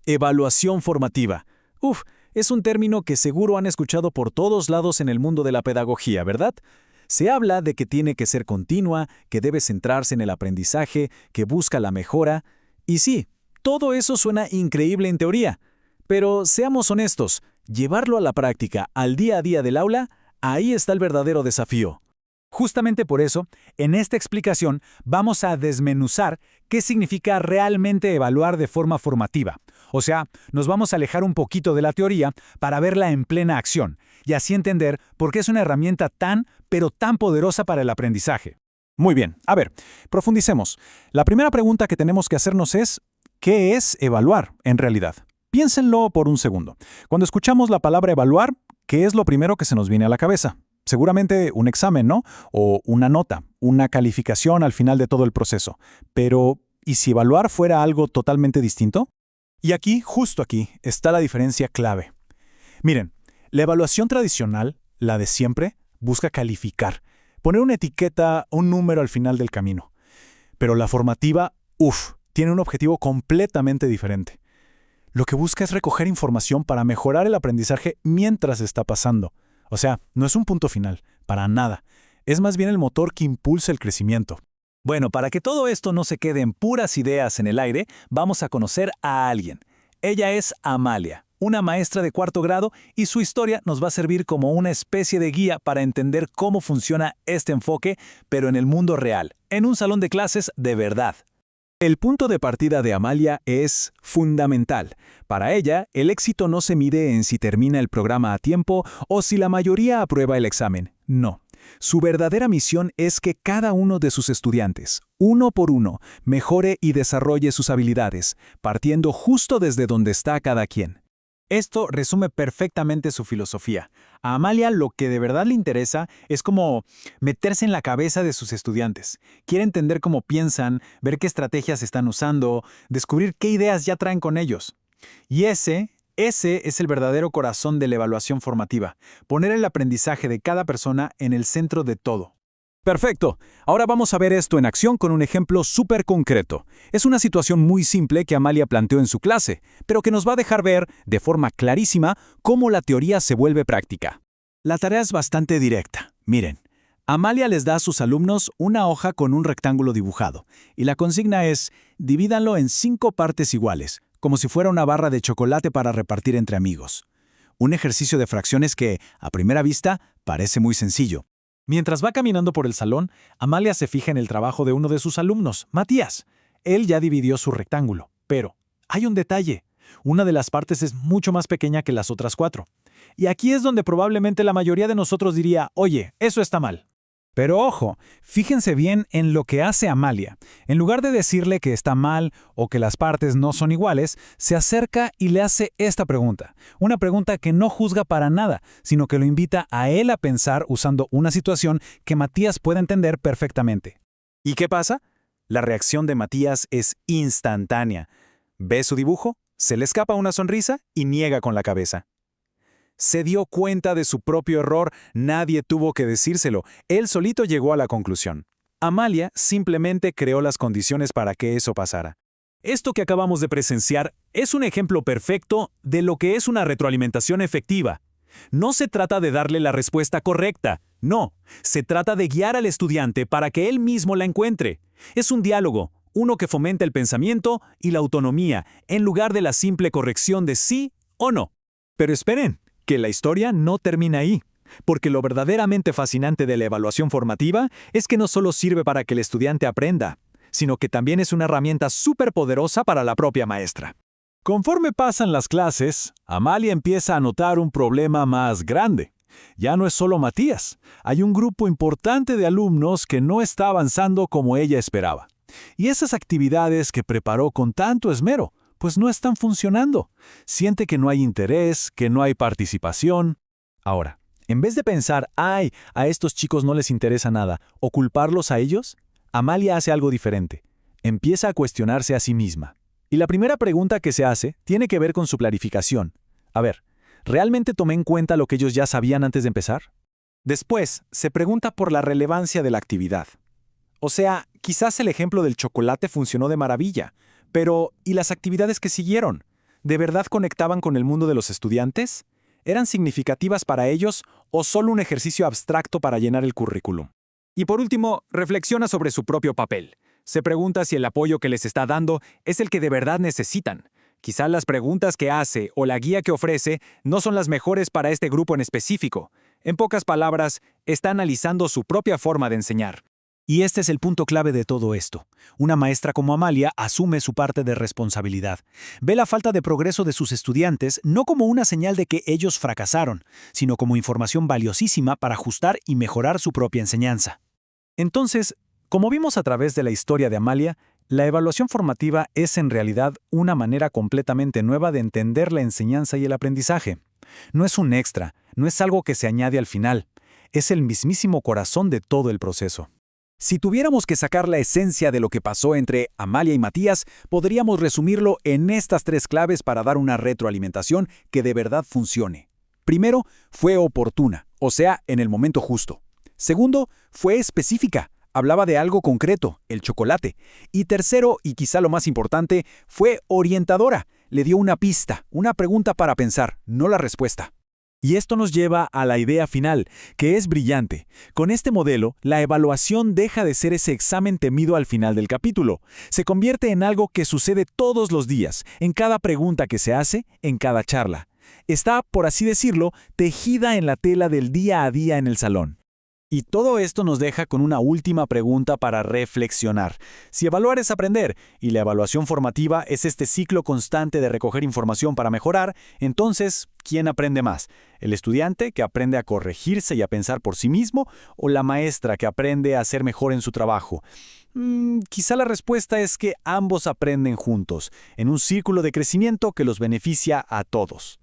Evaluación formativa. Uf, es un término que seguro han escuchado por todos lados en el mundo de la pedagogía, ¿verdad? Se habla de que tiene que ser continua, que debe centrarse en el aprendizaje, que busca la mejora. Y sí, todo eso suena increíble en teoría. Pero seamos honestos, llevarlo a la práctica, al día a día del aula, ahí está el verdadero desafío. Justamente por eso, en esta explicación vamos a desmenuzar qué significa realmente evaluar de forma formativa. O sea, nos vamos a alejar un poquito de la teoría para verla en plena acción y así entender por qué es una herramienta pero tan poderosa para el aprendizaje. Muy bien, a ver, profundicemos. La primera pregunta que tenemos que hacernos es, ¿qué es evaluar en realidad? Piénsenlo por un segundo. Cuando escuchamos la palabra evaluar, ¿qué es lo primero que se nos viene a la cabeza? Seguramente un examen, ¿no? O una nota, una calificación al final de todo el proceso. Pero, ¿y si evaluar fuera algo totalmente distinto? Y aquí, justo aquí, está la diferencia clave. Miren, la evaluación tradicional, la de siempre, busca calificar, poner una etiqueta, un número al final del camino. Pero la formativa, tiene un objetivo completamente diferente. Lo que busca es recoger información para mejorar el aprendizaje mientras está pasando. O sea, no es un punto final, para nada. Es más bien el motor que impulsa el crecimiento. Bueno, para que todo esto no se quede en puras ideas en el aire, vamos a conocer a alguien. Ella es Amalia, una maestra de 4º grado, y su historia nos va a servir como una especie de guía para entender cómo funciona este enfoque, pero en el mundo real, en un salón de clases de verdad. El punto de partida de Amalia es fundamental. Para ella, el éxito no se mide en si termina el programa a tiempo o si la mayoría aprueba el examen. No. Su verdadera misión es que cada uno de sus estudiantes, uno por uno, mejore y desarrolle sus habilidades, partiendo justo desde donde está cada quien. Esto resume perfectamente su filosofía. A Amalia lo que de verdad le interesa es como meterse en la cabeza de sus estudiantes. Quiere entender cómo piensan, ver qué estrategias están usando, descubrir qué ideas ya traen con ellos. Y ese es el verdadero corazón de la evaluación formativa, poner el aprendizaje de cada persona en el centro de todo. Perfecto. Ahora vamos a ver esto en acción con un ejemplo súper concreto. Es una situación muy simple que Amalia planteó en su clase, pero que nos va a dejar ver, de forma clarísima, cómo la teoría se vuelve práctica. La tarea es bastante directa. Miren, Amalia les da a sus alumnos una hoja con un rectángulo dibujado, y la consigna es, divídanlo en 5 partes iguales, como si fuera una barra de chocolate para repartir entre amigos. Un ejercicio de fracciones que, a primera vista, parece muy sencillo. Mientras va caminando por el salón, Amalia se fija en el trabajo de uno de sus alumnos, Matías. Él ya dividió su rectángulo, pero hay un detalle. Una de las partes es mucho más pequeña que las otras 4. Y aquí es donde probablemente la mayoría de nosotros diría, oye, eso está mal. Pero ojo, fíjense bien en lo que hace Amalia. En lugar de decirle que está mal o que las partes no son iguales, se acerca y le hace esta pregunta. Una pregunta que no juzga para nada, sino que lo invita a él a pensar usando una situación que Matías puede entender perfectamente. ¿Y qué pasa? La reacción de Matías es instantánea. Ve su dibujo, se le escapa una sonrisa y niega con la cabeza. Se dio cuenta de su propio error, nadie tuvo que decírselo, él solito llegó a la conclusión. Amalia simplemente creó las condiciones para que eso pasara. Esto que acabamos de presenciar es un ejemplo perfecto de lo que es una retroalimentación efectiva. No se trata de darle la respuesta correcta, no, se trata de guiar al estudiante para que él mismo la encuentre. Es un diálogo, uno que fomenta el pensamiento y la autonomía, en lugar de la simple corrección de sí o no. Pero esperen, que la historia no termina ahí, porque lo verdaderamente fascinante de la evaluación formativa es que no solo sirve para que el estudiante aprenda, sino que también es una herramienta súper poderosa para la propia maestra. Conforme pasan las clases, Amalia empieza a notar un problema más grande. Ya no es solo Matías, hay un grupo importante de alumnos que no está avanzando como ella esperaba. Y esas actividades que preparó con tanto esmero, pues no están funcionando. Siente que no hay interés, que no hay participación. Ahora, en vez de pensar, ¡ay, a estos chicos no les interesa nada!, o culparlos a ellos, Amalia hace algo diferente. Empieza a cuestionarse a sí misma. Y la primera pregunta que se hace tiene que ver con su clarificación. A ver, ¿realmente tomé en cuenta lo que ellos ya sabían antes de empezar? Después, se pregunta por la relevancia de la actividad. O sea, quizás el ejemplo del chocolate funcionó de maravilla, pero ¿y las actividades que siguieron? ¿De verdad conectaban con el mundo de los estudiantes? ¿Eran significativas para ellos o solo un ejercicio abstracto para llenar el currículum? Y por último, reflexiona sobre su propio papel. Se pregunta si el apoyo que les está dando es el que de verdad necesitan. Quizá las preguntas que hace o la guía que ofrece no son las mejores para este grupo en específico. En pocas palabras, está analizando su propia forma de enseñar. Y este es el punto clave de todo esto. Una maestra como Amalia asume su parte de responsabilidad. Ve la falta de progreso de sus estudiantes no como una señal de que ellos fracasaron, sino como información valiosísima para ajustar y mejorar su propia enseñanza. Entonces, como vimos a través de la historia de Amalia, la evaluación formativa es en realidad una manera completamente nueva de entender la enseñanza y el aprendizaje. No es un extra, no es algo que se añade al final, es el mismísimo corazón de todo el proceso. Si tuviéramos que sacar la esencia de lo que pasó entre Amalia y Matías, podríamos resumirlo en estas 3 claves para dar una retroalimentación que de verdad funcione. Primero, fue oportuna, o sea, en el momento justo. Segundo, fue específica, hablaba de algo concreto, el chocolate. Y tercero, y quizá lo más importante, fue orientadora, le dio una pista, una pregunta para pensar, no la respuesta. Y esto nos lleva a la idea final, que es brillante. Con este modelo, la evaluación deja de ser ese examen temido al final del capítulo. Se convierte en algo que sucede todos los días, en cada pregunta que se hace, en cada charla. Está, por así decirlo, tejida en la tela del día a día en el salón. Y todo esto nos deja con una última pregunta para reflexionar. Si evaluar es aprender y la evaluación formativa es este ciclo constante de recoger información para mejorar, entonces, ¿quién aprende más? ¿El estudiante que aprende a corregirse y a pensar por sí mismo o la maestra que aprende a ser mejor en su trabajo? Quizá la respuesta es que ambos aprenden juntos, en un círculo de crecimiento que los beneficia a todos.